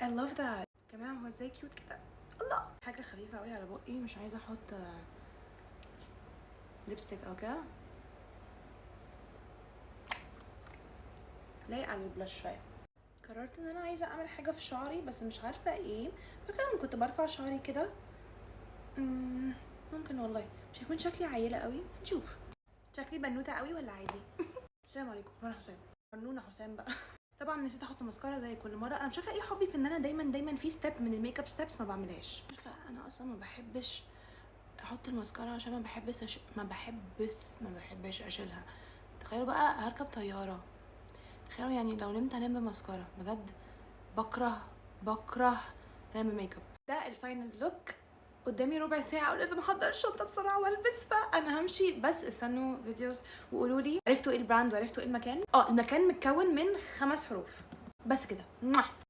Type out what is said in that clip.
I love that. كمان هو ازاي كيوت كده. الله، حاجه خفيفه قوي على بقي، مش عايزه احط ليبستيك او كده. لايق على البلاش شويه. قررت ان انا عايزه اعمل حاجه في شعري بس مش عارفه ايه. فاكره لما كنت برفع شعري كده ممكن والله مش هيكون شكلي عيله قوي. نشوف شكلي بنوته قوي ولا عادي. السلام عليكم، انا حسام. فنونه حسام بقى. طبعا نسيت احط ماسكارا زي كل مره. انا مش عارفه ايه حبي في ان انا دايما في ستيب من الميك اب ستيبس ما بعملهاش. فانا اصلا ما بحبش احط الماسكارا عشان ما بحبش اشيلها. تخيلوا بقى هركب طياره، تخيلوا يعني لو نمت انام بماسكارا. بجد بكره انام بميك اب. ده الفاينل لوك. قدامي ربع ساعه ولازم احضر الشنطه بسرعه والبس، فانا همشي. بس استنوا فيديوز وقولوا لي عرفتوا ايه البراند وعرفتوا ايه المكان. المكان متكون من 5 حروف بس كده.